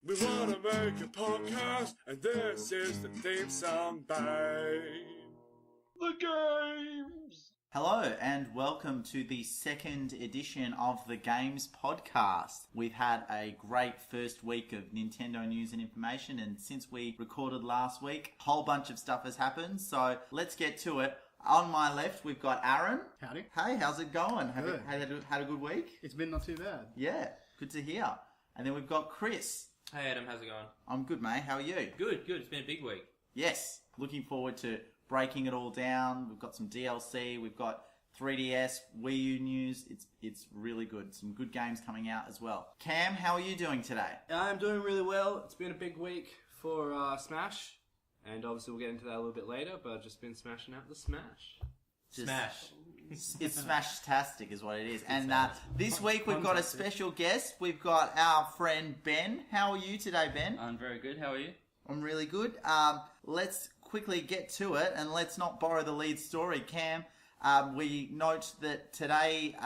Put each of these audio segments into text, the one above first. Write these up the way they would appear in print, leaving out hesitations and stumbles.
We want to make a podcast, and this is the theme song by The Games. Hello and welcome to the second edition of the Games podcast. We've had a great first week of Nintendo news and information, and since we recorded last week, a whole bunch of stuff has happened, so let's get to it. On my left, we've got Aaron. Howdy. Hey, how's it going? Good. Had a good week? It's been not too bad. Yeah, good to hear. And then we've got Chris. Hey Adam, how's it going? I'm good, mate. How are you? Good. It's been a big week. Yes, looking forward to breaking it all down. We've got some DLC, we've got 3DS, Wii U news. It's really good. Some good games coming out as well. Cam, how are you doing today? I'm doing really well. It's been a big week for Smash, and obviously we'll get into that a little bit later, but I've just been smashing out the Smash. Smash. It's Smash-tastic is what it is. And this week we've got a special guest. We've got our friend Ben. How are you today, Ben? I'm very good. How are you? I'm really good. Let's quickly get to it, and let's not borrow the lead story. Cam, we note that today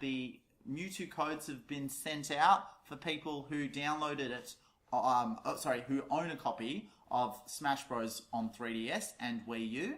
the Mewtwo codes have been sent out for people who downloaded it, who own a copy of Smash Bros. On 3DS and Wii U.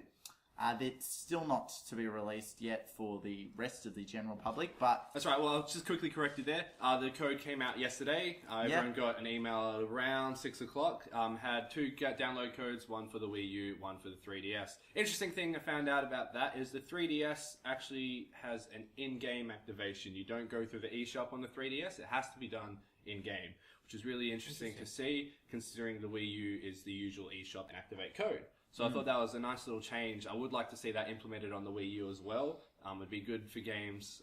It's still not to be released yet for the rest of the general public, but... That's right, well, I'll just quickly correct you there. The code came out yesterday. Everyone got an email around 6 o'clock. Had two download codes, one for the Wii U, one for the 3DS. Interesting thing I found out about that is the 3DS actually has an in-game activation. You don't go through the eShop on the 3DS. It has to be done in-game, which is really interesting to see, considering the Wii U is the usual eShop and activate code. So I thought that was a nice little change. I would like to see that implemented on the Wii U as well. It'd be good for games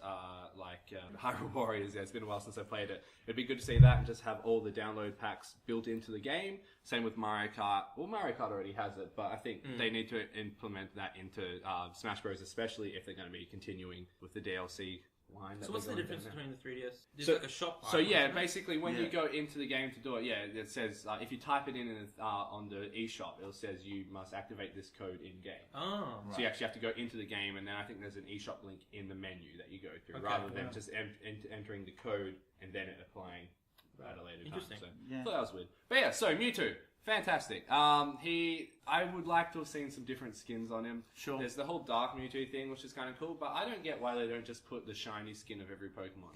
like Hyrule Warriors. Yeah, it's been a while since I played it. It'd be good to see that and just have all the download packs built into the game. Same with Mario Kart. Well, Mario Kart already has it, but I think they need to implement that into Smash Bros, especially if they're going to be continuing with the DLC. So what's the difference between the 3DS? There's like a shop. So yeah, basically when you go into the game to do it, it says if you type it in on the eShop, it says you must activate this code in game. Oh, right. So you actually have to go into the game, and then I think there's an eShop link in the menu that you go through, rather than just entering the code and then it applying at a later time. Interesting. So I thought that was weird. But yeah, so Mewtwo. Fantastic. I would like to have seen some different skins on him. Sure. There's the whole Dark Mewtwo thing, which is kind of cool, but I don't get why they don't just put the shiny skin of every Pokemon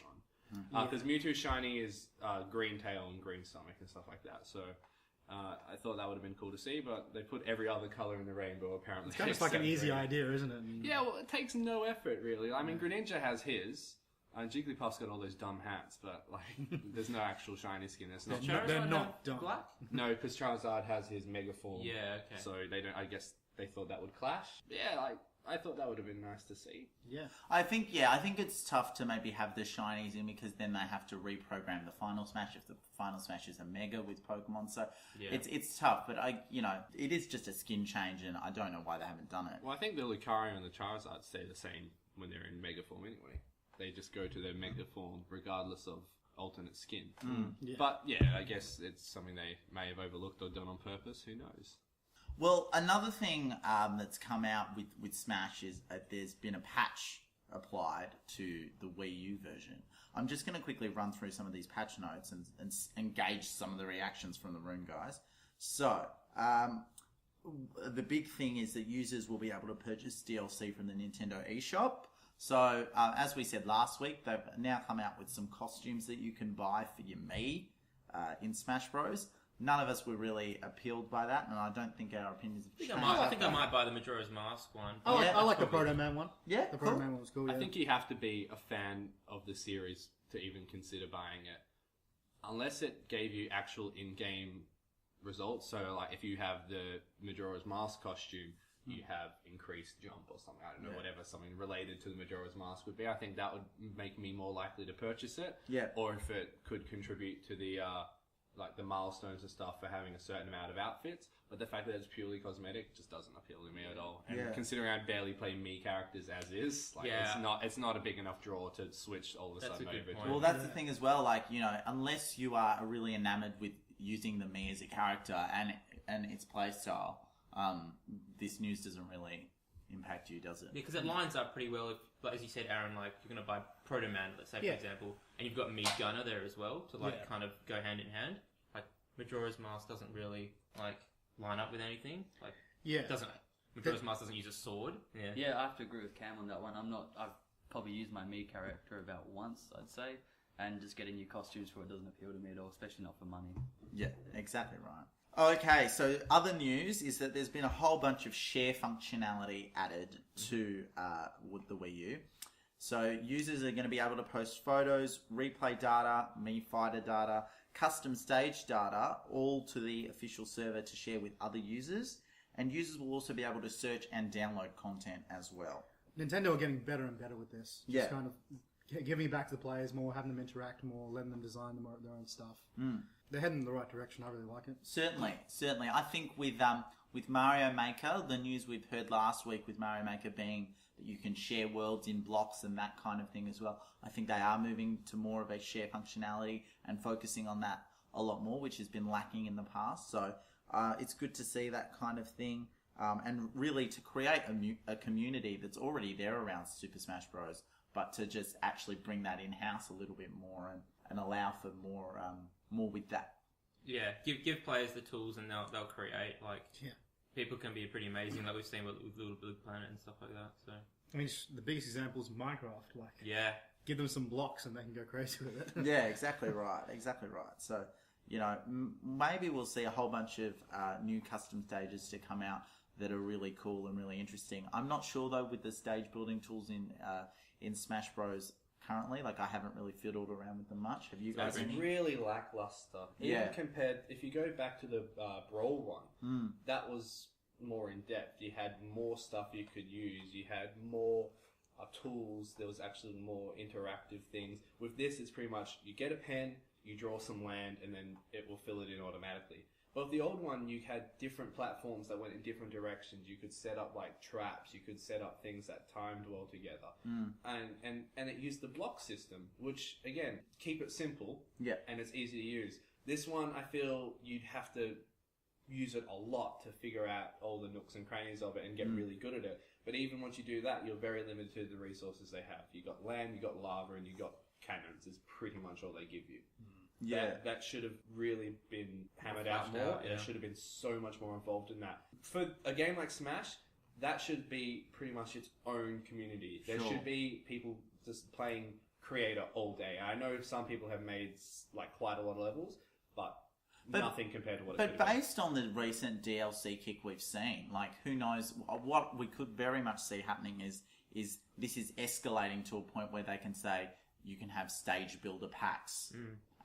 on. Because Mewtwo shiny is green tail and green stomach and stuff like that. So I thought that would have been cool to see, but they put every other color in the rainbow apparently. It's kind of like an easy idea, isn't it? Yeah, well, it takes no effort really. I mean, Greninja has his. Jigglypuff's got all those dumb hats, but there's no actual shiny skin. It's not. They're not dumb. Black? No, because Charizard has his Mega Form. Yeah, okay. So they don't. I guess they thought that would clash. Yeah, I thought that would have been nice to see. Yeah. I think it's tough to maybe have the shinies in because then they have to reprogram the Final Smash if the Final Smash is a Mega with Pokemon. So it's tough, but it is just a skin change, and I don't know why they haven't done it. Well, I think the Lucario and the Charizard stay the same when they're in Mega Form anyway. They just go to their Mega Form regardless of alternate skin. Yeah. But yeah, I guess it's something they may have overlooked or done on purpose. Who knows? Well, another thing that's come out with Smash is that there's been a patch applied to the Wii U version. I'm just going to quickly run through some of these patch notes and engage some of the reactions from the room, guys. So, the big thing is that users will be able to purchase DLC from the Nintendo eShop. So, as we said last week, they've now come out with some costumes that you can buy for your Mii in Smash Bros. None of us were really appealed by that, and I don't think our opinions have changed. I think I might buy the Majora's Mask one. I like the Proto Man one. Yeah, the Proto Man one was cool. I think you have to be a fan of the series to even consider buying it. Unless it gave you actual in-game results. So, if you have the Majora's Mask costume, you have increased jump or something. I don't know, whatever, something related to the Majora's Mask would be. I think that would make me more likely to purchase it. Yeah. Or if it could contribute to the the milestones and stuff for having a certain amount of outfits. But the fact that it's purely cosmetic just doesn't appeal to me at all. And considering I barely play Mii characters as is, it's not a big enough draw to switch all of a sudden over to. Well, that's the thing as well. Unless you are really enamored with using the Mii as a character and its playstyle, this news doesn't really impact you, does it? Yeah, because it lines up pretty well. If, as you said, Aaron, you're going to buy Proto Man, let's say, for example, and you've got Mii Gunner there as well to kind of go hand in hand. Majora's Mask doesn't really like line up with anything. Like, Yeah. Majora's Mask doesn't use a sword. Yeah. Yeah, I have to agree with Cam on that one. I've probably used my Mii character about once, I'd say, and just getting new costumes for it doesn't appeal to me at all, especially not for money. Yeah, exactly right. Okay, so other news is that there's been a whole bunch of share functionality added to with the Wii U. So users are going to be able to post photos, replay data, Mii Fighter data, custom stage data, all to the official server to share with other users. And users will also be able to search and download content as well. Nintendo are getting better and better with this. Yeah. Just kind of giving it back to the players more, having them interact more, letting them design their own stuff. They're heading in the right direction. I really like it. Certainly. I think with Mario Maker, the news we've heard last week with Mario Maker being that you can share worlds in blocks and that kind of thing as well. I think they are moving to more of a share functionality and focusing on that a lot more, which has been lacking in the past. So it's good to see that kind of thing. And really to create a community that's already there around Super Smash Bros. But to just actually bring that in-house a little bit more and allow for more with that. Yeah, give players the tools and they'll create. Like, people can be pretty amazing, like we've seen with Little Big Planet and stuff like that. So I mean, the biggest example is Minecraft. Like, give them some blocks and they can go crazy with it. Yeah, exactly right. So, you know, maybe we'll see a whole bunch of new custom stages to come out that are really cool and really interesting. I'm not sure though with the stage building tools in Smash Bros. Currently, like I haven't really fiddled around with them much. Have you guys? It's really lackluster. Even compared, if you go back to the Brawl one, that was more in depth. You had more stuff you could use. You had more tools. There was actually more interactive things. With this, it's pretty much you get a pen, you draw some land, and then it will fill it in automatically. But with the old one, you had different platforms that went in different directions. You could set up like traps. You could set up things that timed well together. And it used the block system, which again, keep it simple. Yeah. And it's easy to use. This one, I feel you'd have to use it a lot to figure out all the nooks and crannies of it and get really good at it. But even once you do that, you're very limited to the resources they have. You got land, you got lava, and you got cannons. Is pretty much all they give you. Yeah. That should have really been hammered out more. There should have been so much more involved in that. For a game like Smash, that should be pretty much its own community. There should be people just playing creator all day. I know some people have made like quite a lot of levels, but nothing compared to what it could But based on the recent DLC kick we've seen, like who knows, what we could very much see happening is this is escalating to a point where they can say you can have stage builder packs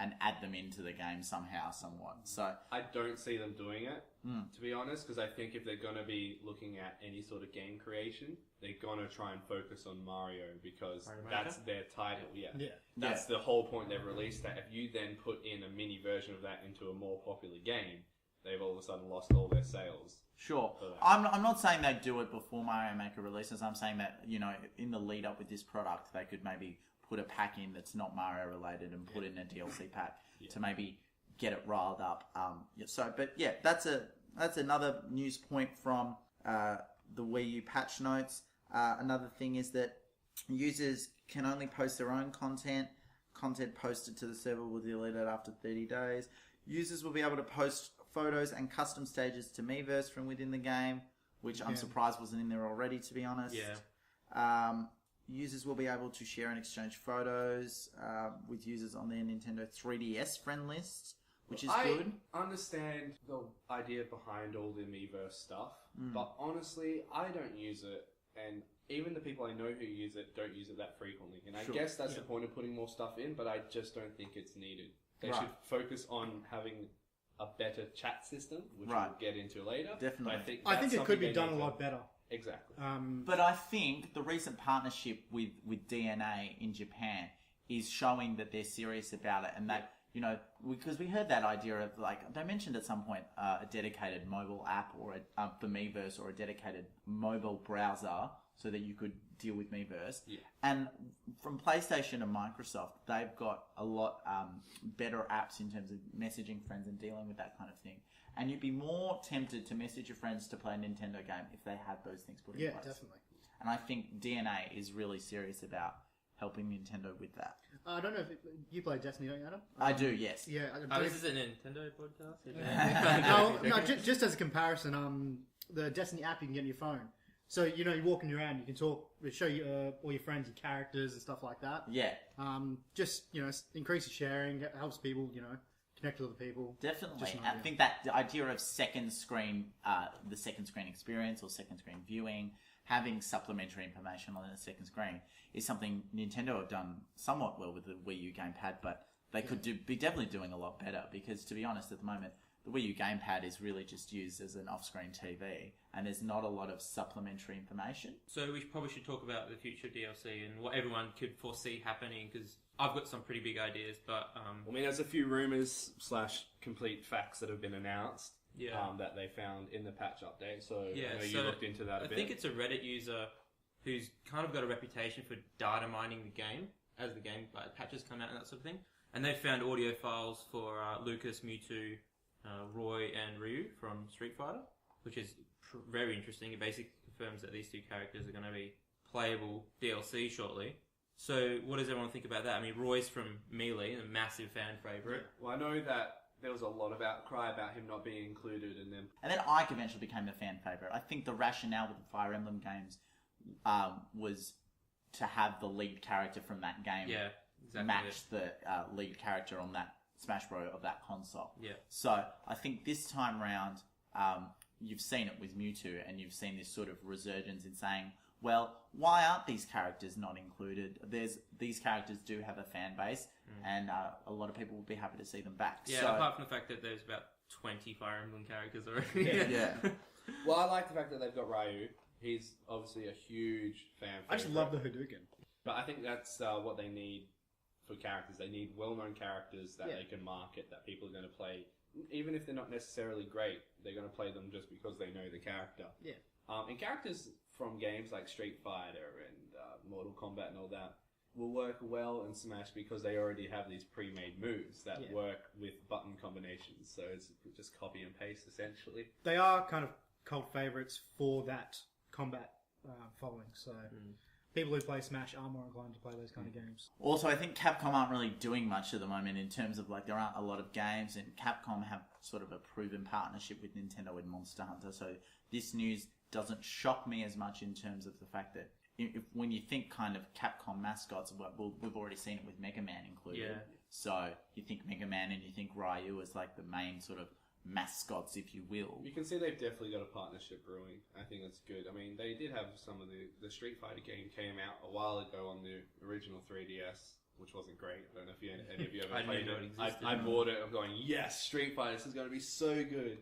and add them into the game somehow, somewhat. So I don't see them doing it, to be honest, because I think if they're going to be looking at any sort of game creation, they're going to try and focus on Mario because that's their title. That's the whole point they've released that. If you then put in a mini version of that into a more popular game, they've all of a sudden lost all their sales. Sure. I'm not saying they'd do it before Mario Maker releases. I'm saying that, you know, in the lead up with this product, they could maybe put a pack in that's not Mario related and put in a DLC pack to maybe get it riled up. But that's another news point from the Wii U patch notes. Another thing is that users can only post their own content. Content posted to the server will be deleted after 30 days. Users will be able to post photos and custom stages to Miiverse from within the game, which I'm surprised wasn't in there already, to be honest. Users will be able to share and exchange photos with users on their Nintendo 3DS friend list, which is good. I understand the idea behind all the Miiverse stuff, but honestly, I don't use it, and even the people I know who use it don't use it that frequently. And I guess that's the point of putting more stuff in, but I just don't think it's needed. They should focus on having a better chat system, which we'll get into later. Definitely. I think it could be done a lot better. Exactly. But I think the recent partnership with DNA in Japan is showing that they're serious about it, and that, you know, because we heard that idea of, like, they mentioned at some point a dedicated mobile app or for Miiverse, or a dedicated mobile browser so that you could deal with Miiverse. And from PlayStation and Microsoft, they've got a lot better apps in terms of messaging friends and dealing with that kind of thing. And you'd be more tempted to message your friends to play a Nintendo game if they had those things put in place. Yeah, definitely. And I think DNA is really serious about helping Nintendo with that. I don't know if you play Destiny, don't you, Adam? I do, yes. Yeah. This is a Nintendo podcast? No, just as a comparison, the Destiny app you can get on your phone. So, you know, you're walking around, you can talk, show you all your friends, your characters and stuff like that. Yeah. Just, you know, increases sharing, helps people, you know, connect with other people. Definitely. I think that the idea of second screen, the second screen experience or second screen viewing, having supplementary information on the second screen is something Nintendo have done somewhat well with the Wii U gamepad, but they could be definitely doing a lot better because, to be honest, at the moment, the Wii U gamepad is really just used as an off-screen TV, and there's not a lot of supplementary information. So we probably should talk about the future DLC and what everyone could foresee happening, because I've got some pretty big ideas, but... I mean, there's a few rumours / complete facts that have been announced that they found in the patch update, so I know you looked into that a bit. I think it's a Reddit user who's kind of got a reputation for data mining the game as the game patches come out and that sort of thing. And they found audio files for Lucas, Mewtwo, Roy and Ryu from Street Fighter, which is very interesting. It basically confirms that these two characters are going to be playable DLC shortly. So what does everyone think about that? I mean, Roy's from Melee, a massive fan favourite. Well, I know that there was a lot of outcry about him not being included in them. And then Ike eventually became a fan favourite. I think the rationale with the Fire Emblem games was to have the lead character from that game match the lead character on that Smash Bros. Of that console. Yeah. So I think this time round, you've seen it with Mewtwo, and you've seen this sort of resurgence in saying, well, why aren't these characters not included? These characters do have a fan base, and a lot of people would be happy to see them back. Yeah, so, apart from the fact that there's about 20 Fire Emblem characters already. Yeah. Well, I like the fact that they've got Ryu. He's obviously a huge fan favorite. I just love the Hadouken. But I think that's what they need for characters. They need well-known characters that they can market, that people are going to play. Even if they're not necessarily great, they're going to play them just because they know the character. Yeah. And characters from games like Street Fighter and Mortal Kombat and all that will work well in Smash because they already have these pre-made moves that work with button combinations. So it's just copy and paste, essentially. They are kind of cult favourites for that combat following, so... People who play Smash are more inclined to play those kind of games. Also, I think Capcom aren't really doing much at the moment in terms of, like, there aren't a lot of games, and Capcom have sort of a proven partnership with Nintendo and Monster Hunter, so this news doesn't shock me as much in terms of the fact that when you think kind of Capcom mascots, well, we've already seen it with Mega Man included. Yeah. So you think Mega Man and you think Ryu as, like, the main sort of mascots, if you will. You can see they've definitely got a partnership brewing. I think that's good. I mean, they did have some of the Street Fighter game came out a while ago on the original 3DS, which wasn't great. I don't know if any of you ever played it. I bought it. I'm going, yes, Street Fighter. This is going to be so good.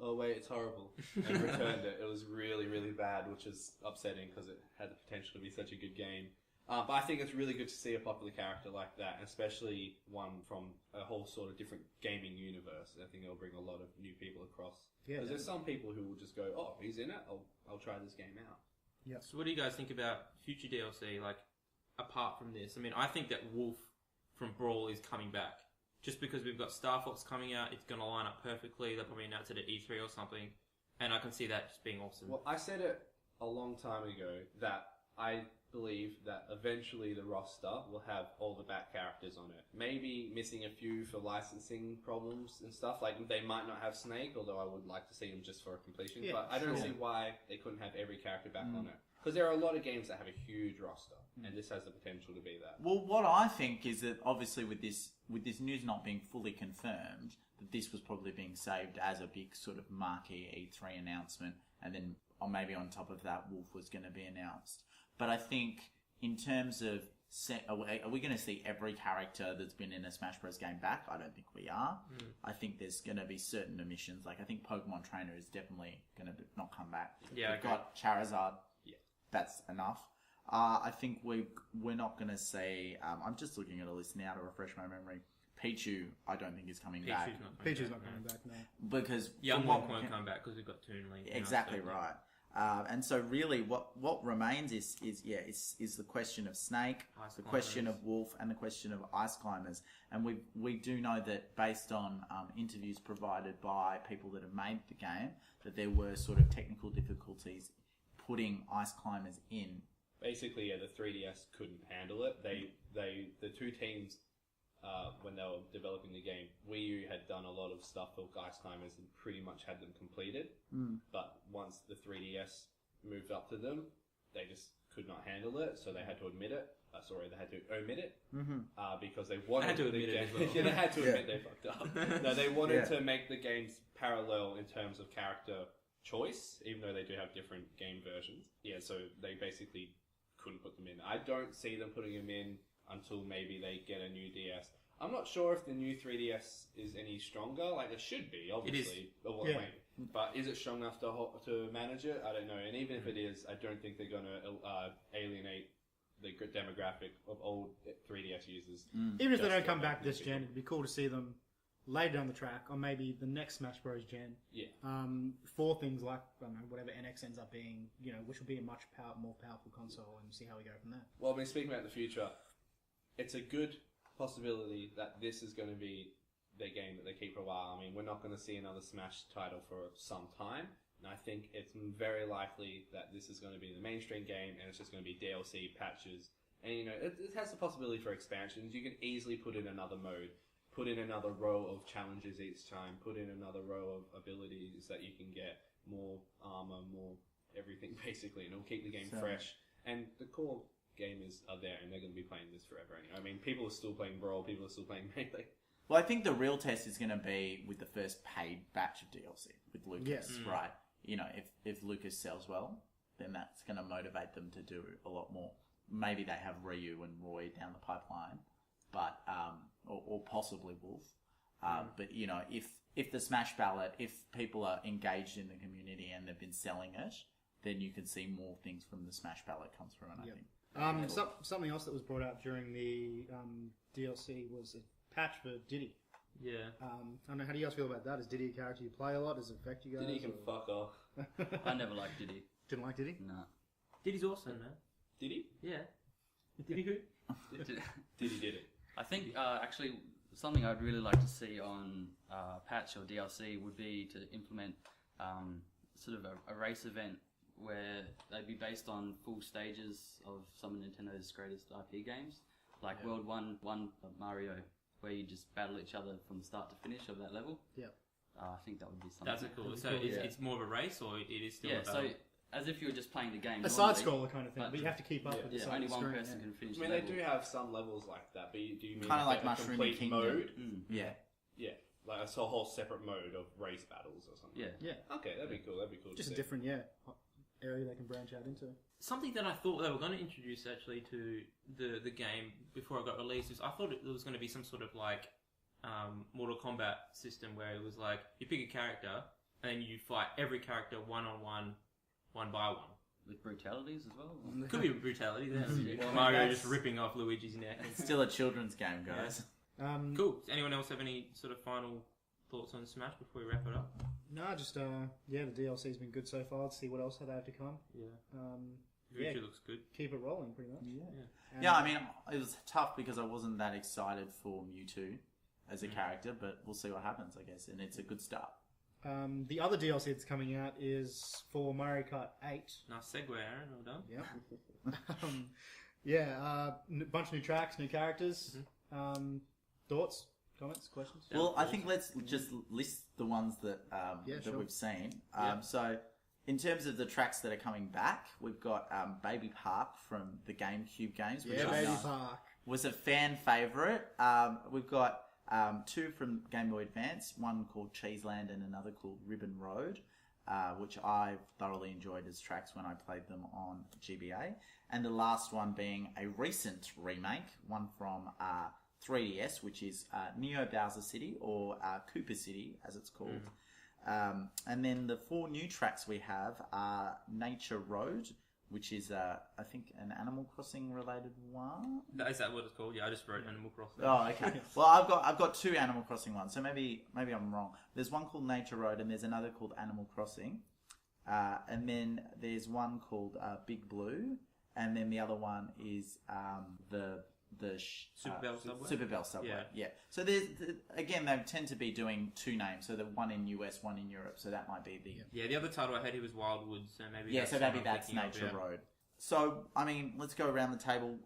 Oh wait, it's horrible. And returned it. It was really, really bad, which is upsetting because it had the potential to be such a good game. But I think it's really good to see a popular character like that, especially one from a whole sort of different gaming universe. I think it'll bring a lot of new people across. Yeah, because there's some people who will just go, "Oh, he's in it. I'll try this game out." Yeah. So, what do you guys think about future DLC? Like, apart from this, I mean, I think that Wolf from Brawl is coming back. Just because we've got Star Fox coming out, it's going to line up perfectly. They'll probably announce it at E3 or something, and I can see that just being awesome. Well, I said it a long time ago that I believe that eventually the roster will have all the back characters on it. Maybe missing a few for licensing problems and stuff. Like, they might not have Snake, although I would like to see him just for a completion. Yeah, but I don't see why they couldn't have every character back on it. Because there are a lot of games that have a huge roster, and this has the potential to be that. Well, what I think is that obviously with this news not being fully confirmed, that this was probably being saved as a big sort of marquee E3 announcement, and then or maybe on top of that, Wolf was going to be announced. But I think in terms of, are we going to see every character that's been in a Smash Bros. Game back? I don't think we are. I think there's going to be certain omissions. Like, I think Pokemon Trainer is definitely going to not come back. Yeah, We've got Charizard. Yeah. That's enough. I think we're not going to see... I'm just looking at a list now to refresh my memory. Pichu, I don't think is coming back. Pichu's not coming back, no. Because... Young Link won't come back because we've got Toon Link. Exactly right. And so really what remains is the question of Snake, the question of Wolf, and the question of Ice Climbers. And we do know that based on interviews provided by people that have made the game, that there were sort of technical difficulties putting Ice Climbers in. Basically, the 3DS couldn't handle it. the two teams, when they were developing the game, Wii U had done a lot of stuff for Ice Climbers and pretty much had them completed. But once the 3DS moved up to them, they just could not handle it, so they had to admit it. They had to omit it because they wanted to admit it as well. Yeah, they had to admit they fucked up. No, they wanted to make the games parallel in terms of character choice, even though they do have different game versions. Yeah, so they basically couldn't put them in. I don't see them putting them in until maybe they get a new DS. I'm not sure if the new 3DS is any stronger. Like, it should be, obviously. But is it strong enough to manage it? I don't know. And even if it is, I don't think they're going to alienate the demographic of old 3DS users. Even if they don't come back this gen, it'd be cool to see them later down the track, or maybe the next Smash Bros. Gen. Yeah. For things like, I don't know, whatever NX ends up being, which will be a much more powerful console, and see how we go from there. Well, I mean, speaking about the future, it's a good possibility that this is going to be their game that they keep for a while. I mean, we're not going to see another Smash title for some time. And I think it's very likely that this is going to be the mainstream game, and it's just going to be DLC patches. And, it has the possibility for expansions. You can easily put in another mode, put in another row of challenges each time, put in another row of abilities that you can get, more armor, more everything, basically. And it'll keep the game fresh. And the core gamers are there, and they're going to be playing this forever anyway. I mean, people are still playing Brawl, people are still playing Melee. Well, I think the real test is going to be with the first paid batch of DLC with Lucas, right? If Lucas sells well, then that's going to motivate them to do a lot more. Maybe they have Ryu and Roy down the pipeline, but or possibly Wolf. But if the Smash Ballot, if people are engaged in the community and they've been selling it, then you can see more things from the Smash Ballot come through. And I think something else that was brought out during the DLC was a patch for Diddy. Yeah. I don't know, how do you guys feel about that? Is Diddy a character you play a lot? Does it affect you guys? Diddy can fuck off. I never liked Diddy. Didn't like Diddy? No. Diddy's awesome, man. Diddy? Yeah. Diddy who? Diddy did it. I think, actually, something I'd really like to see on patch or DLC would be to implement sort of a race event where they'd be based on full stages of some of Nintendo's greatest IP games, like World 1 of Mario, where you just battle each other from start to finish of that level. Yeah. I think that would be something. That's cool. So it's more of a race, or it is still a battle? So as if you were just playing the game. A side-scroller kind of thing, but you have to keep up with the only one screen, person can finish. I mean, they do have some levels like that, but do you mean kind of like a Mushroom complete Kingdom. mode? Yeah. Yeah, like a whole separate mode of race battles or something. Yeah. Okay, that'd be cool. Just to a see. different, area they can branch out into. Something that I thought they were going to introduce actually to the game before it got released is I thought there was going to be some sort of like Mortal Kombat system where it was like you pick a character and then you fight every character one-on-one, one by one. With brutalities as well? Could be brutality. Well, Mario just ripping off Luigi's neck. It's still a children's game, guys. Cool. Does anyone else have any sort of final thoughts on Smash before we wrap it up? No, just the DLC's been good so far. Let's see what else they have to come. Future looks good. Keep it rolling, pretty much. Yeah, I mean, it was tough because I wasn't that excited for Mewtwo as a character, but we'll see what happens, I guess, and it's a good start. The other DLC that's coming out is for Mario Kart 8. Nice segue, Aaron. Well done. Yeah. Bunch of new tracks, new characters. Thoughts, comments, questions? Well, I think let's just list the ones that we've seen. So, in terms of the tracks that are coming back, we've got Baby Park from the GameCube games, which Baby Park was a fan favourite. We've got two from Game Boy Advance, one called Cheeseland and another called Ribbon Road, which I thoroughly enjoyed as tracks when I played them on GBA. And the last one being a recent remake, one from 3DS, which is Neo Bowser City, or Koopa City, as it's called. And then the four new tracks we have are Nature Road, which is, I think, an Animal Crossing related one. Is that what it's called? Yeah, I just wrote Animal Crossing. Oh, okay. Well, I've got two Animal Crossing ones, so maybe I'm wrong. There's one called Nature Road, and there's another called Animal Crossing, and then there's one called Big Blue, and then the other one is the Super Bell Subway? Super Bell Subway, yeah. So there's again, they tend to be doing two names, so the one in US, one in Europe. So that might be the the other title I had here was Wildwood, so maybe so maybe that's Nature Road. So I mean, let's go around the table.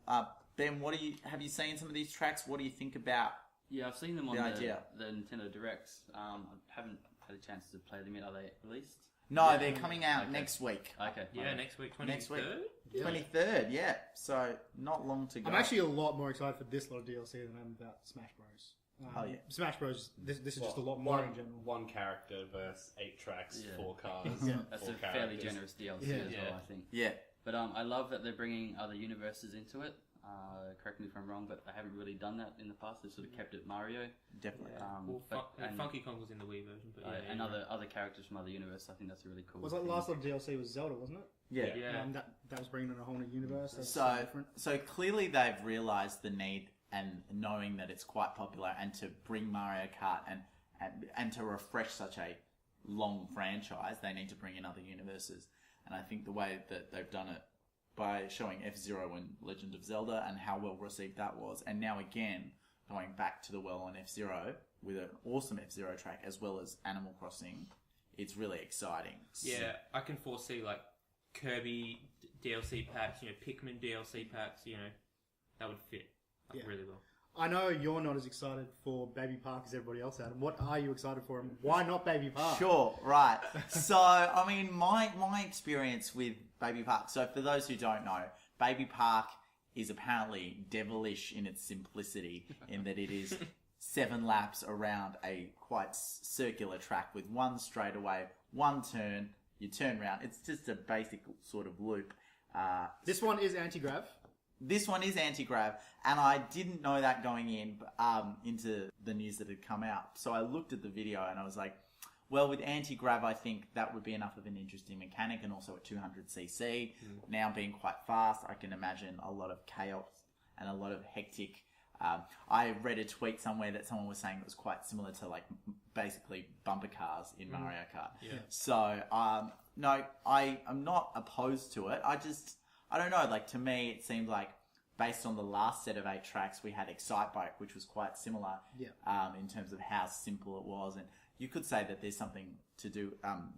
Ben, have you seen some of these tracks? What do you think about? Yeah, I've seen them on The idea. the Nintendo Directs. I haven't had a chance to play them yet. Are they released? No, they're coming out next week. Okay. Yeah, next week, 23rd? Next week. Yeah. 23rd, yeah. So, not long to go. I'm actually a lot more excited for this lot of DLC than I am about Smash Bros. Oh, yeah. Smash Bros. This is just a lot more in general. One character versus 8 tracks, 4 cars. That's 4 a fairly generous DLC as well, I think. Yeah. But I love that they're bringing other universes into it. Correct me if I'm wrong, but they haven't really done that in the past. They've sort of kept it Mario. Definitely. Funky Kong was in the Wii version, but and other characters from other universes. I think that's a really cool. Was like the last lot of DLC was Zelda, wasn't it? Yeah. That was bringing in a whole new universe. That's different. So clearly they've realised the need and knowing that it's quite popular and to bring Mario Kart and to refresh such a long franchise, they need to bring in other universes. And I think the way that they've done it by showing F-Zero and Legend of Zelda and how well received that was, and now again going back to the well on F-Zero with an awesome F-Zero track as well as Animal Crossing, it's really exciting. Yeah, I can foresee like Kirby DLC packs, Pikmin DLC packs, that would fit really well. I know you're not as excited for Baby Park as everybody else, Adam. What are you excited for, and why not Baby Park? Sure, right. So, I mean, my experience with Baby Park, so for those who don't know, Baby Park is apparently devilish in its simplicity, in that it is 7 laps around a quite circular track with one straightaway, one turn, you turn round. It's just a basic sort of loop. This one is anti-grav. This one is anti-grav, and I didn't know that going into the news that had come out. So I looked at the video and I was like, well, with anti-grav, I think that would be enough of an interesting mechanic, and also at 200cc, now being quite fast, I can imagine a lot of chaos and a lot of hectic. I read a tweet somewhere that someone was saying it was quite similar to like basically bumper cars in Mario Kart. Yeah. So, no, I am not opposed to it. I don't know, like, to me, it seemed like, based on the last set of 8 tracks, we had Excite Bike, which was quite similar in terms of how simple it was. And you could say that there's something to do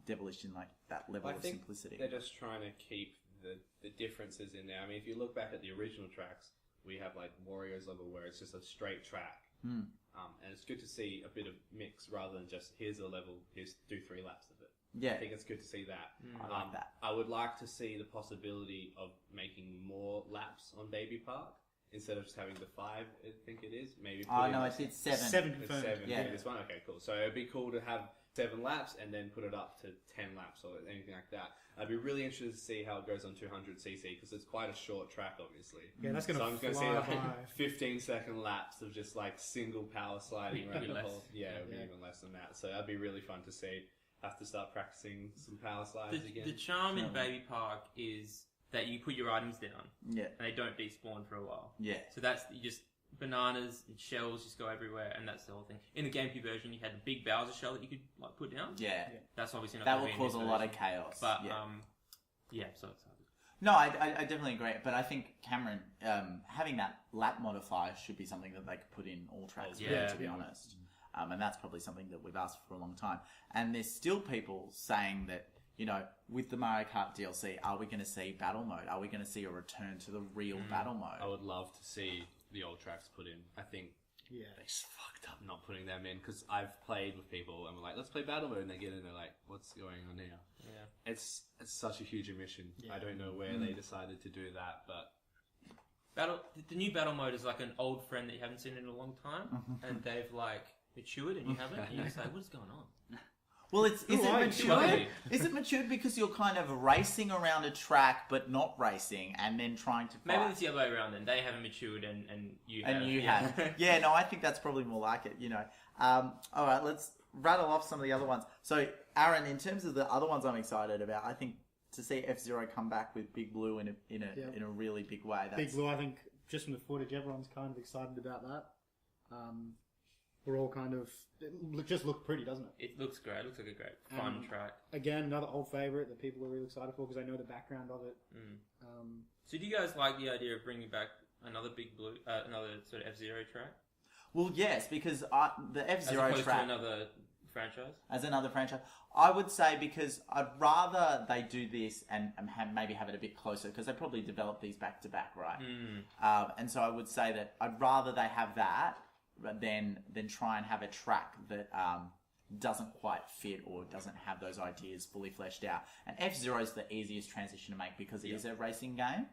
devilish in, like, that level of simplicity. They're just trying to keep the differences in there. I mean, if you look back at the original tracks, we have, like, Wario's level where it's just a straight track. And it's good to see a bit of mix rather than just, here's a level, do 3 laps of it. Yeah. I think it's good to see that. I like that. I would like to see the possibility of making more laps on Baby Park instead of just having the 5, I think it is. Maybe. No, it's 7. 7 It's confirmed. 7 Yeah. for this one. Okay, cool. So it'd be cool to have 7 laps and then put it up to 10 laps or anything like that. I'd be really interested to see how it goes on 200cc because it's quite a short track, obviously. Yeah, that's going So to I'm fly going to see by. like 15-second laps of just like single power sliding around Maybe the less. whole. Yeah, it'd be even less than that. So that'd be really fun to see. Have to start practicing some power slides again. The charm in Baby Park is that you put your items down Yeah. and they don't despawn for a while. Yeah. So that's you just bananas and shells just go everywhere, and that's the whole thing. In the GameCube version, you had the big Bowser shell that you could like put down. Yeah. That's obviously not. That gonna will be in cause a this lot of version. chaos. But yeah. so excited. No, I definitely agree. But I think, Cameron, having that lap modifier should be something that they could put in all tracks, Yeah. to be honest. And that's probably something that we've asked for a long time. And there's still people saying that, with the Mario Kart DLC, are we going to see battle mode? Are we going to see a return to the real battle mode? I would love to see the old tracks put in. I think Yeah. they fucked up not putting them in because I've played with people and we're like, let's play battle mode, and they get in and they're like, what's going on here? Yeah. It's such a huge omission. Yeah. I don't know where they decided to do that, but The new battle mode is like an old friend that you haven't seen in a long time, and they've like matured, and you haven't. And you're just like, what is going on? Well, is it are you? matured? Is it matured because you're kind of racing around a track but not racing, and then trying to fight? Maybe it's the other way around. Then they haven't matured, and you have. And you have. Yeah, no, I think that's probably more like it, All right, let's rattle off some of the other ones. So, Aaron, in terms of the other ones I'm excited about, I think to see F-Zero come back with Big Blue in a really big way. Big Blue, I think, just from the footage, everyone's kind of excited about that. We're all kind of... It just looks pretty, doesn't it? It looks great. It looks like a great fun track. Again, another old favourite that people are really excited for because I know the background of it. So do you guys like the idea of bringing back another Big Blue, another sort of F-Zero track? Well, yes, because the As F-Zero opposed track... to another franchise. As another franchise, I would say, because I'd rather they do this and maybe have it a bit closer, because they probably develop these back to back, right? And so I would say that I'd rather they have that than try and have a track that doesn't quite fit or doesn't have those ideas fully fleshed out. And F-Zero is the easiest transition to make because it is a racing game.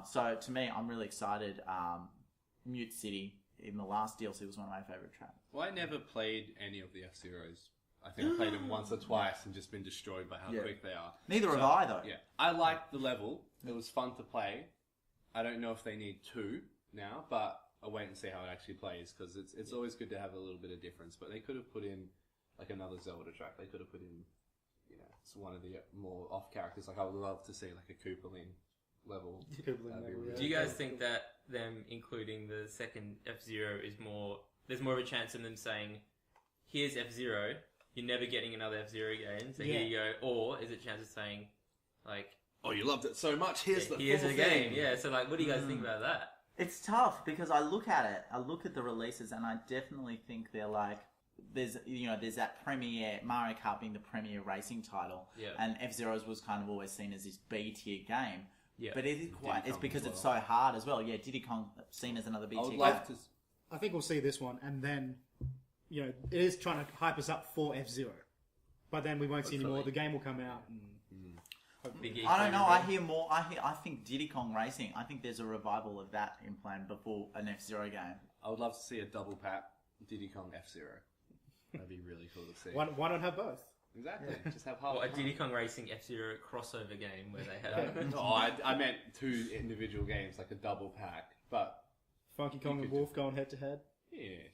So to me, I'm really excited. Mute City in the last DLC was one of my favourite tracks. Well, I never played any of the F-Zeros. I think I played them once or twice and just been destroyed by how quick they are. Neither have I, though. Yeah, I liked the level. It was fun to play. I don't know if they need 2 now, but I'll wait and see how it actually plays, because it's always good to have a little bit of difference. But they could have put in like another Zelda track. They could have put in, it's one of the more off characters. Like I would love to see like a Koopaling level. Do you guys think that them including the second F-Zero is more... There's more of a chance of them saying, here's F-Zero, you're never getting another F-Zero game, so here you go. Or is it a chance of saying, like... Oh, you loved it so much, here's the a game. Yeah, so like, what do you guys think about that? It's tough, because I look at the releases, and I definitely think they're like... There's that premier, Mario Kart being the premier racing title, and F-Zero's was kind of always seen as this B-tier game. Yeah, but it is it's because it's so hard as well. Yeah, Diddy Kong seen as another B-tier game. I think we'll see this one, and then, it is trying to hype us up for F-Zero. But then we won't see any more. The game will come out. I don't know. I hear more. I think Diddy Kong Racing. I think there's a revival of that in plan before an F-Zero game. I would love to see a double pack Diddy Kong F-Zero. That'd be really cool to see. Why not have both? Exactly. Just have half. Or a Diddy Kong Racing F-Zero crossover game where they have... I meant 2 individual games, like a double pack. But Funky Kong and Wolf going head to head? Yes.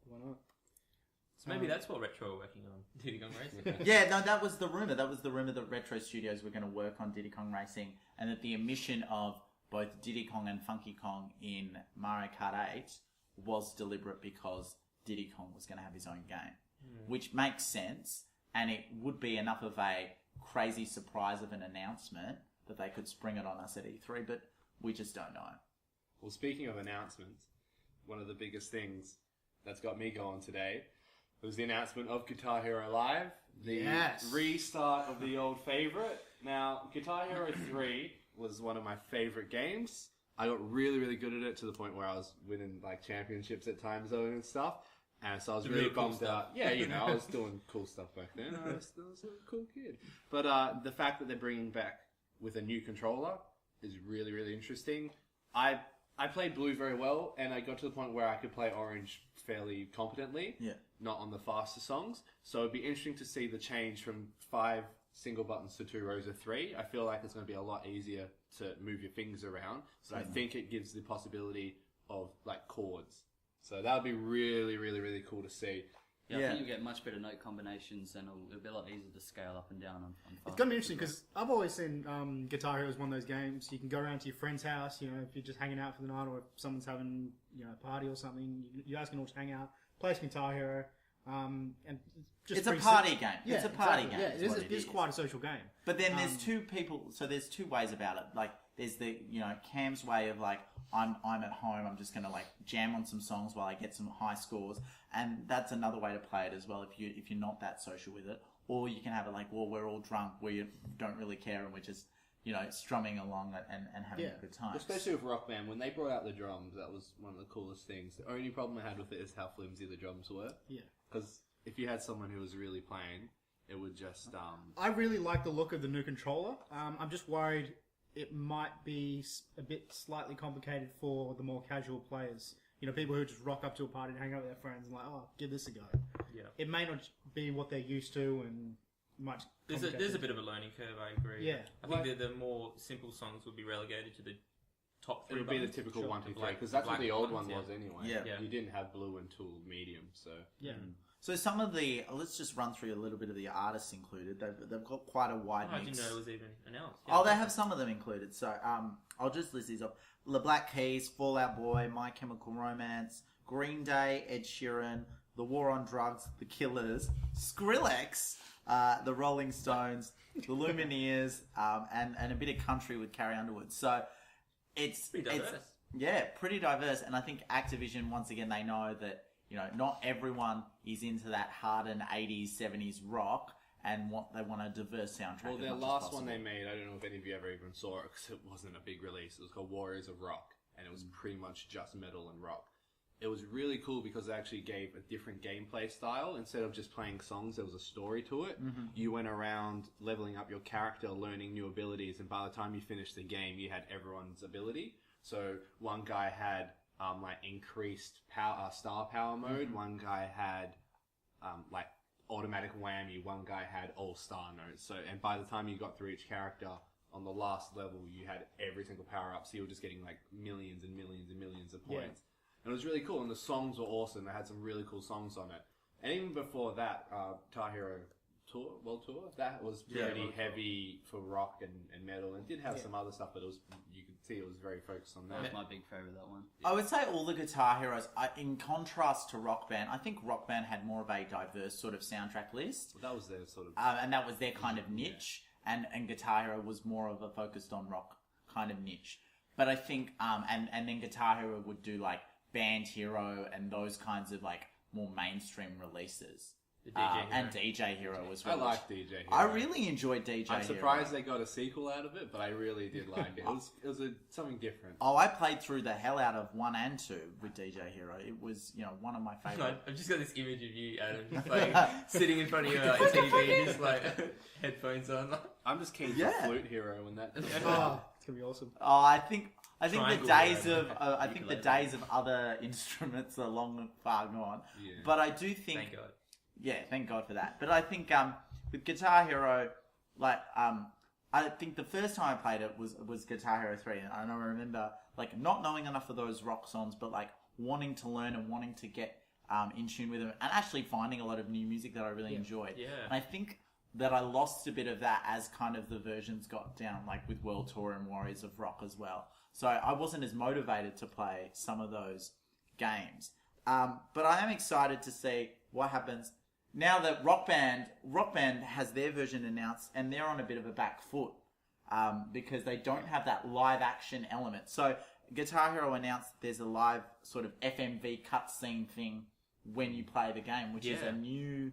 Why not? So maybe that's what Retro are working on. Diddy Kong Racing. Yeah, no, that was the rumour. That was the rumour that Retro Studios were going to work on Diddy Kong Racing, and that the omission of both Diddy Kong and Funky Kong in Mario Kart 8 was deliberate because Diddy Kong was going to have his own game. Which makes sense, and it would be enough of a crazy surprise of an announcement that they could spring it on us at E3, but we just don't know. Well, speaking of announcements, one of the biggest things that's got me going today was the announcement of Guitar Hero Live, the restart of the old favourite. Now, Guitar Hero 3 was one of my favourite games. I got really, really good at it to the point where I was winning like championships at Time Zone and stuff. And so I was really bummed out. Yeah, I was doing cool stuff back then. I was a cool kid. But the fact that they're bringing back with a new controller is really, really interesting. I played Blue very well, and I got to the point where I could play Orange fairly competently. Yeah. Not on the faster songs. So it'd be interesting to see the change from 5 single buttons to 2 rows of 3. I feel like it's going to be a lot easier to move your fingers around. So I think it gives the possibility of like chords. So that would be really, really, really cool to see. Yeah, I think you get much better note combinations, and it'll be a lot easier to scale up and down on fast. It's going to be interesting, because I've always seen Guitar Hero as one of those games. You can go around to your friend's house, if you're just hanging out for the night, or if someone's having a party or something, you guys can all just hang out, play some Guitar Hero, and just it's a party game. Yeah, it's a party game. Yeah, it is quite a social game. But then there's there's 2 ways about it. Like, there's the, Cam's way of like, I'm at home, I'm just going to like jam on some songs while I get some high scores. And that's another way to play it as well if you're not that social with it. Or you can have it like, well, we're all drunk, we don't really care, and we're just, strumming along and having a good time. Especially with Rock Band, when they brought out the drums, that was one of the coolest things. The only problem I had with it is how flimsy the drums were. Yeah. Because if you had someone who was really playing, it would just... I really like the look of the new controller. I'm just worried it might be a bit slightly complicated for the more casual players. People who just rock up to a party and hang out with their friends and like, oh, give this a go. Yeah. It may not be what they're used to, and much. There's a bit of a learning curve, I agree. Yeah. I think the more simple songs would be relegated to the top 3 It would be the typical 1, 2, 3, because that's what the old one was anyway. Yeah. You didn't have blue until medium, so... Yeah. So some of let's just run through a little bit of the artists included. They've got quite a wide mix. I didn't know it was even announced. Yeah. Oh, they have some of them included. So I'll just list these off. The Black Keys, Fall Out Boy, My Chemical Romance, Green Day, Ed Sheeran, The War on Drugs, The Killers, Skrillex, The Rolling Stones, The Lumineers, and a bit of country with Carrie Underwood. So it's pretty diverse. Pretty diverse. And I think Activision, once again, they know that not everyone is into that hardened 80s, 70s rock and they want a diverse soundtrack. Well, as their much as last possible. one they made, I don't know if any of you ever even saw it because it wasn't a big release. It was called Warriors of Rock, and it was pretty much just metal and rock. It was really cool because it actually gave a different gameplay style. Instead of just playing songs, there was a story to it. Mm-hmm. You went around leveling up your character, learning new abilities, and by the time you finished the game, you had everyone's ability. So one guy had increased power, star power mode. Mm-hmm. One guy had automatic whammy. One guy had all star notes. So, and by the time you got through each character, on the last level, you had every single power up. So you were just getting like millions and millions and millions of points. Yeah. And it was really cool, and the songs were awesome. They had some really cool songs on it. And even before that, Guitar Hero World Tour, that was pretty heavy for rock and metal, and did have some other stuff, but you could see it was very focused on that. That was my big favourite, that one. I would say all the Guitar Heroes, in contrast to Rock Band, I think Rock Band had more of a diverse sort of soundtrack list. Well, that was their sort of... and that was their kind of niche, and Guitar Hero was more of a focused on rock kind of niche. But I think, and then Guitar Hero would do like Band Hero and those kinds of like more mainstream releases. The DJ Hero. And DJ Hero was I really... like DJ Hero. I really enjoyed DJ Hero. I'm surprised they got a sequel out of it, but I really did like it. It was something different. Oh, I played through the hell out of 1 and 2 with DJ Hero. It was, one of my favourite. I've just got this image of you, Adam, just like sitting in front of your TV, just like headphones on. I'm just keen for Flute Hero when that comes Oh, it's gonna be awesome. Oh, I think Triangle the days Hero. of I think the days of other instruments are long far gone. Yeah. But I do think, Thank God. yeah, thank God for that. But I think with Guitar Hero, I think the first time I played it was Guitar Hero 3, and I remember like not knowing enough of those rock songs, but like wanting to learn and wanting to get in tune with them, and actually finding a lot of new music that I really enjoyed. Yeah. And I think that I lost a bit of that as kind of the versions got down, like with World Tour and Warriors of Rock as well. So I wasn't as motivated to play some of those games. But I am excited to see what happens now that Rock Band has their version announced, and they're on a bit of a back foot because they don't have that live action element. So Guitar Hero announced that there's a live sort of FMV cutscene thing when you play the game, which is a new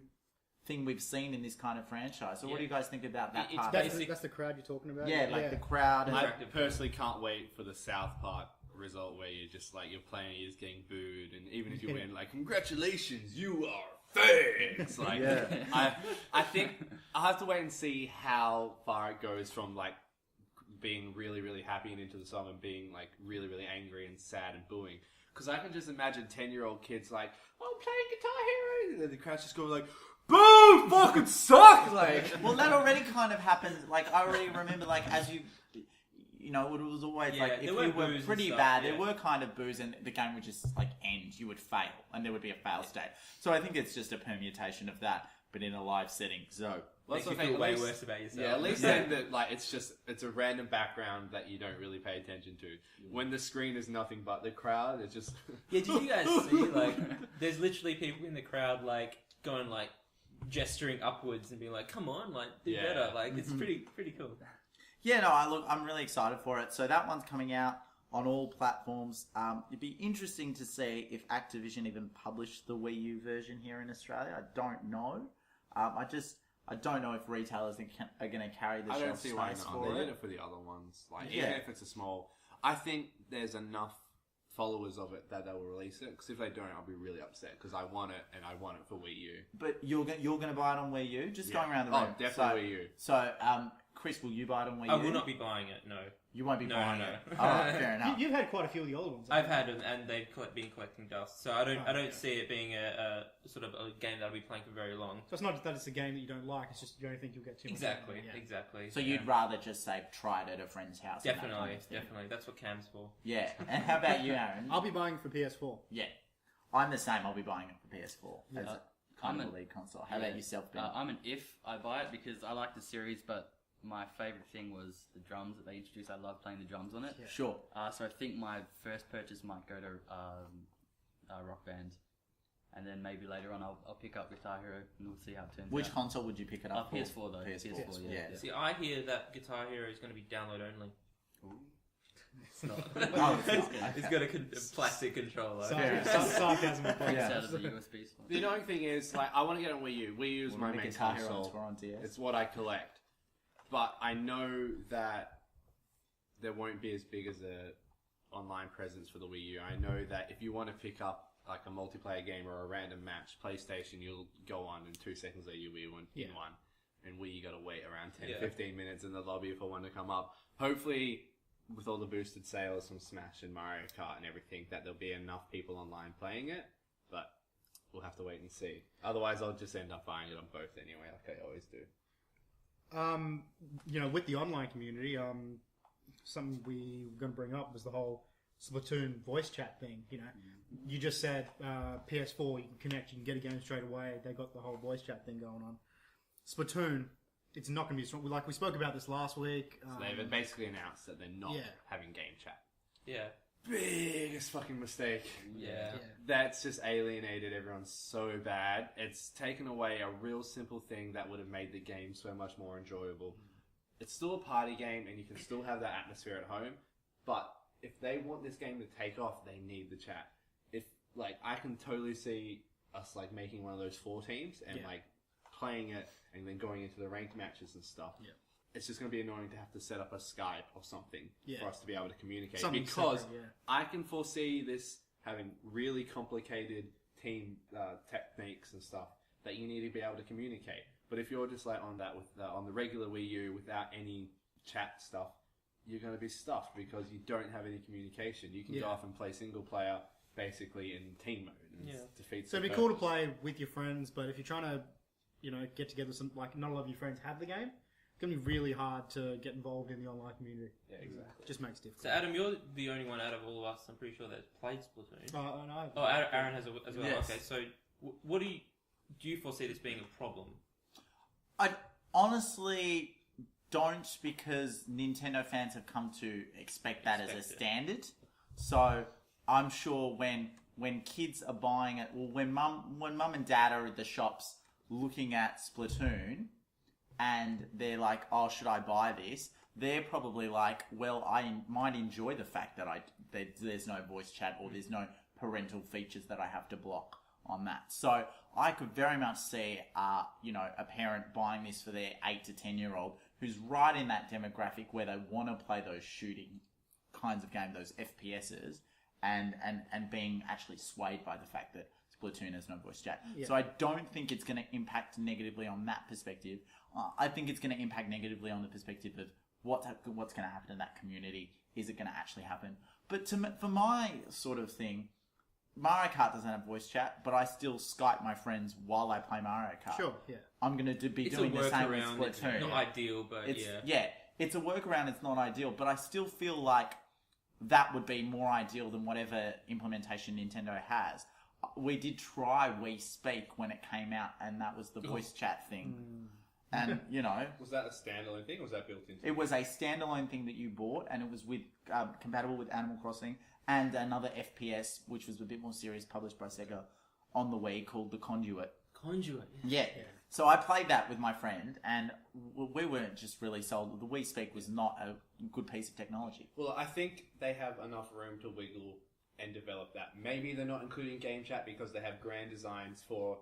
thing we've seen in this kind of franchise. So what do you guys think about that part? That's the crowd you're talking about? Yeah, like the crowd. And I personally can't wait for the South Park result where you're just like, you're playing, you're just getting booed, and even if you win, like, congratulations, you are thanks. Like, I think I'll have to wait and see how far it goes from like being really, really happy and into the song and being like really, really angry and sad and booing. Because I can just imagine 10-year-old kids like, oh, I'm playing Guitar Hero, and then the crowd's just going like, boo, fucking suck. Like, well, that already kind of happened. Like, I already remember, like, as it was always like, if you were pretty bad, there were kind of boos, and the game would just like end. You would fail, and there would be a fail state. So I think it's just a permutation of that, but in a live setting. So makes you feel way worse about yourself. Yeah, at least then that like it's a random background that you don't really pay attention to. When the screen is nothing but the crowd, it's just Did you guys see like there's literally people in the crowd like going like gesturing upwards and being like, "Come on, like do better." Like it's pretty cool. Yeah, no, I'm really excited for it. So that one's coming out on all platforms. It'd be interesting to see if Activision even published the Wii U version here in Australia. I don't know. I don't know if retailers are going to carry the I don't shelf see why space not. for They it. did it for the other ones. Like even if it's a small, I think there's enough followers of it that they will release it. Because if they don't, I'll be really upset because I want it and I want it for Wii U. But you're going to buy it on Wii U? Just going around the room. Oh, definitely Wii U. So, Chris, will you buy it on Wii U? I will not be buying it. No. You won't be buying no. it. All right, fair enough. You've had quite a few of the older ones. I've had them, and they've been collecting dust. So I don't see it being a sort of a game that I'll be playing for very long. So it's not that it's a game that you don't like; it's just you don't think you'll get too much. Exactly. So you'd rather just say try it at a friend's house? Definitely. That's what Cam's for. Yeah. And how about you, Aaron? I'll be buying it for PS4. Yeah, I'm the same. I'll be buying it for PS4 as kind of I'm a lead console. How about yourself, Ben? I'm an if I buy it because I like the series, but my favourite thing was the drums that they introduced. I love playing the drums on it. Yeah. Sure. So I think my first purchase might go to Rock Band, and then maybe later on I'll pick up Guitar Hero and we'll see how it turns out. Which console would you pick it up for? PS4 though. PS4, yeah. See, I hear that Guitar Hero is going to be download only. It's not. Oh, it's not. He's got a plastic controller. Sarcasm. It's out of the USB slot. The annoying thing is, like, I want to get on Wii U. Wii U is my main Guitar Hero console. on tour on DS. It's what I collect. But I know that there won't be as big as a online presence for the Wii U. I know that if you want to pick up like a multiplayer game or a random match, PlayStation, you'll go on in 2 seconds that you Wii in one. And Wii, you got to wait around 10, 15 minutes in the lobby for one to come up. Hopefully, with all the boosted sales from Smash and Mario Kart and everything, that there'll be enough people online playing it. But we'll have to wait and see. Otherwise, I'll just end up buying it on both anyway, like I always do. You know, with the online community, something we were going to bring up was the whole Splatoon voice chat thing. You know, you just said PS4, you can connect, you can get a game straight away. They got the whole voice chat thing going on. Splatoon, it's not going to be strong. Like we spoke about this last week. So they've basically announced that they're not having game chat. Yeah. Biggest fucking mistake. Yeah. That's just alienated everyone so bad. It's taken away a real simple thing that would have made the game so much more enjoyable. It's still a party game and you can still have that atmosphere at home, but if they want this game to take off, they need the chat. If, like, I can totally see us, like, making one of those 4 teams and, like, playing it and then going into the ranked matches and stuff. Yeah. It's just going to be annoying to have to set up a Skype or something for us to be able to communicate. Something because separate, I can foresee this having really complicated team techniques and stuff that you need to be able to communicate. But if you're just like on that with on the regular Wii U without any chat stuff, you're going to be stuffed because you don't have any communication. You can go off and play single player basically in team mode and defeat. So it'd be cool to play with your friends, but if you're trying to, you know, get together, like not a lot of your friends have the game, it's going to be really hard to get involved in the online community. Yeah, exactly. Just makes it difficult. So Adam, you're the only one out of all of us, I'm pretty sure, that's played Splatoon. No. Oh, Aaron has as well. Yes. Okay, so what do you foresee this being a problem? I honestly don't, because Nintendo fans have come to expect that as a standard. So I'm sure when kids are buying it, or when mum and dad are at the shops looking at Splatoon and they're like, oh, should I buy this? They're probably like, well, I might enjoy the fact that there's no voice chat or there's no parental features that I have to block on that. So I could very much see, a parent buying this for their 8 to 10-year-old who's right in that demographic where they want to play those shooting kinds of games, those FPSs, and being actually swayed by the fact that Splatoon has no voice chat. Yeah. So I don't think it's going to impact negatively on that perspective. I think it's going to impact negatively on the perspective of what's going to happen in that community. Is it going to actually happen? But for my sort of thing, Mario Kart doesn't have voice chat, but I still Skype my friends while I play Mario Kart. Sure, yeah. I'm going to be doing the same with Splatoon. It's not ideal, but it's a workaround. It's not ideal, but I still feel like that would be more ideal than whatever implementation Nintendo has. We did try Wii Speak when it came out, and that was the voice chat thing. And, Was that a standalone thing, or was that built into it? It was a standalone thing that you bought, and it was with compatible with Animal Crossing, and another FPS, which was a bit more serious, published by Sega on the Wii, called The Conduit. Conduit? Yeah. So I played that with my friend, and we weren't just really sold. The Wii Speak was not a good piece of technology. Well, I think they have enough room to wiggle and develop that. Maybe they're not including game chat because they have grand designs for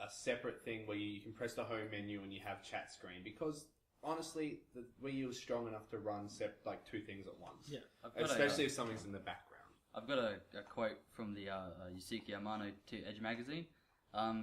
a separate thing where you can press the home menu and you have chat screen. Because honestly, the Wii U is strong enough to run 2 things at once. Yeah, especially if something's in the background. I've got a quote from the Yusuke Amano to Edge Magazine.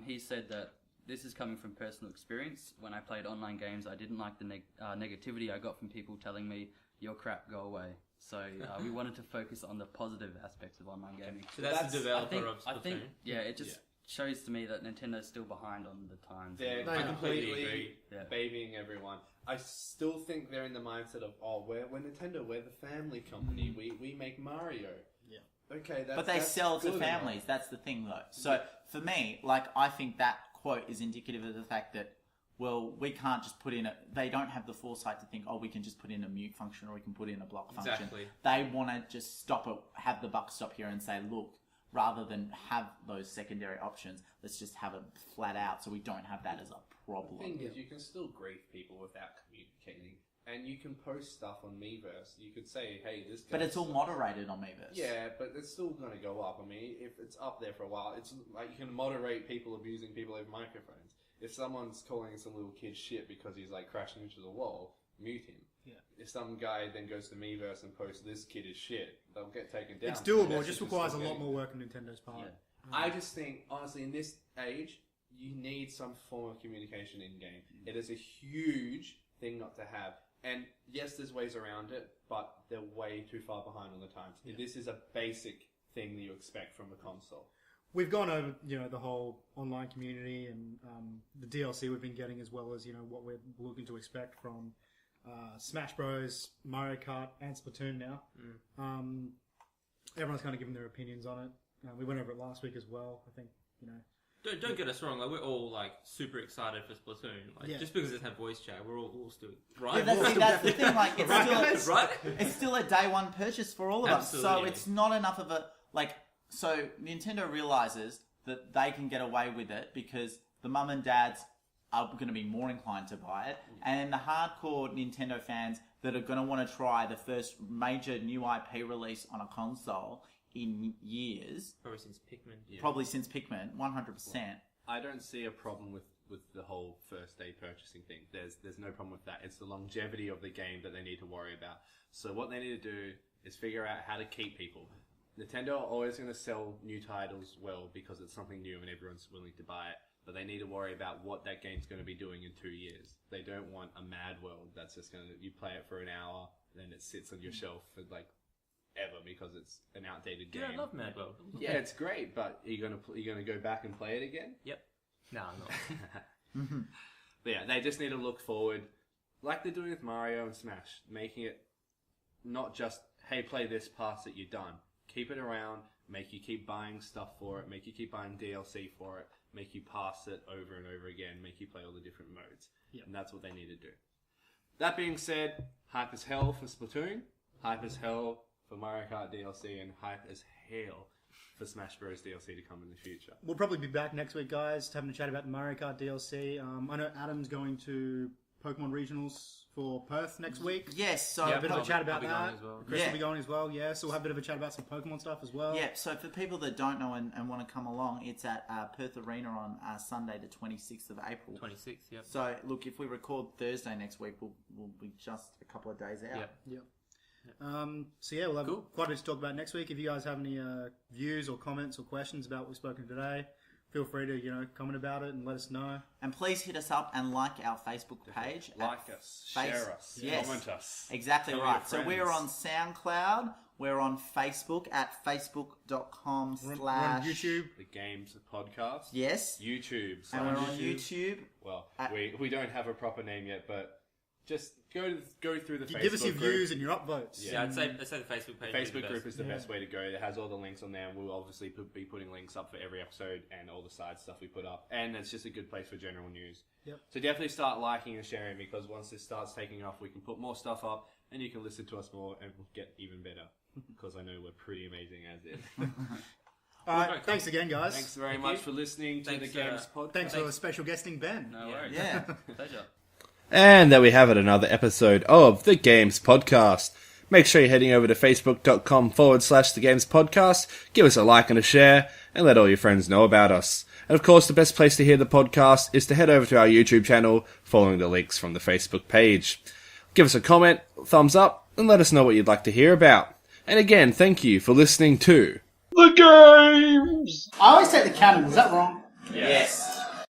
He said that this is coming from personal experience. When I played online games, I didn't like the negativity I got from people telling me, "You're crap, go away." So we wanted to focus on the positive aspects of online gaming. So that's the developer of Splatoon. I think, it just shows to me that Nintendo's still behind on the times. They're completely babying everyone. I still think they're in the mindset of, we're Nintendo, we're the family company, we make Mario. Yeah. Okay, but they sell to families. Enough. That's the thing, though. So for me, I think that quote is indicative of the fact that, well, we can't just put in they don't have the foresight to think, we can just put in a mute function or we can put in a block function. Exactly. They want to just stop it, have the buck stop here and say, look, rather than have those secondary options, let's just have it flat out so we don't have that as a problem. The thing is, you can still grief people without communicating. and you can post stuff on Miiverse. You could say, hey, this guy... But it's all moderated on Menace. Yeah, but it's still going to go up. I mean, if it's up there for a while, it's like you can moderate people abusing people over microphones. If someone's calling some little kid shit because he's like crashing into the wall, mute him. Yeah. If some guy then goes to Miiverse and posts this kid is shit, they'll get taken down. It's doable. It just requires a lot more work on Nintendo's part. Yeah. I just think, honestly, in this age, you need some form of communication in-game. It is a huge thing not to have. And yes, there's ways around it, but they're way too far behind on the times. Yeah. This is a basic thing that you expect from a console. We've gone over, the whole online community and the DLC we've been getting, as well as, what we're looking to expect from Smash Bros, Mario Kart, and Splatoon now. Everyone's kind of given their opinions on it. We went over it last week as well. I think, Don't get us wrong. Like, we're all like super excited for Splatoon. Like, just because it doesn't have voice chat, we're all still right. Yeah, that's the thing. Like, it's right? It's still a day one purchase for all of Absolutely. us. So it's not enough of a So Nintendo realizes that they can get away with it because the mum and dads are going to be more inclined to buy it, and the hardcore Nintendo fans that are going to want to try the first major new IP release on a console in years. Probably since Pikmin, 100%. I don't see a problem with the whole first day purchasing thing. There's no problem with that. It's the longevity of the game that they need to worry about. So what they need to do is figure out how to keep people. Nintendo are always going to sell new titles well because it's something new and everyone's willing to buy it. But they need to worry about what that game's going to be doing in 2 years. They don't want a mad world that's just going to... You play it for an hour, then it sits on your shelf for ever because it's an outdated game. Yeah, I love Mad World. Yeah, it's great, but are you gonna go back and play it again? Yep. No, I'm not. But yeah, they just need to look forward, like they're doing with Mario and Smash, making it not just, hey, play this, pass it, you're done. Keep it around, make you keep buying stuff for it, make you keep buying DLC for it, make you pass it over and over again, make you play all the different modes. Yep. And that's what they need to do. That being said, hype as hell for Splatoon, hype as hell for Mario Kart DLC, and hype as hell for Smash Bros DLC to come in the future. We'll probably be back next week, guys, having a chat about the Mario Kart DLC. I know Adam's going to Pokemon Regionals for Perth next week. Yes, so a bit of a chat about that. Well. Chris will be going as well, so we'll have a bit of a chat about some Pokemon stuff as well. Yeah, so for people that don't know and want to come along, it's at Perth Arena on Sunday the 26th of April. 26th, yeah. So, look, if we record Thursday next week, we'll be just a couple of days out. Yep. We'll have quite a bit to talk about next week. If you guys have any views or comments or questions about what we've spoken today, feel free to comment about it and let us know. And please hit us up and like our Facebook page. Like us, share us, comment us. Exactly right. So we're on SoundCloud. We're on Facebook at facebook.com/ We're on YouTube. The Games Podcast. Yes. YouTube. And we're on YouTube. Well, we don't have a proper name yet, but just go through the Facebook give us your group. views and your upvotes. Yeah, I'd say the Facebook page. The Facebook group is the best way to go. It has all the links on there, and we'll obviously be putting links up for every episode and all the side stuff we put up. And it's just a good place for general news. Yep. So definitely start liking and sharing, because once this starts taking off, we can put more stuff up, and you can listen to us more, and we'll get even better. Because I know we're pretty amazing as it. All right, thanks again, guys. Thanks very much for listening to the Games Podcast. Thanks for special guesting Ben. No worries. Yeah. Pleasure. And there we have it, another episode of The Games Podcast. Make sure you're heading over to facebook.com/The Games Podcast. Give us a like and a share, and let all your friends know about us. And of course, the best place to hear the podcast is to head over to our YouTube channel, following the links from the Facebook page. Give us a comment, thumbs up, and let us know what you'd like to hear about. And again, thank you for listening to The Games! I always take the cannon, is that wrong? Yes.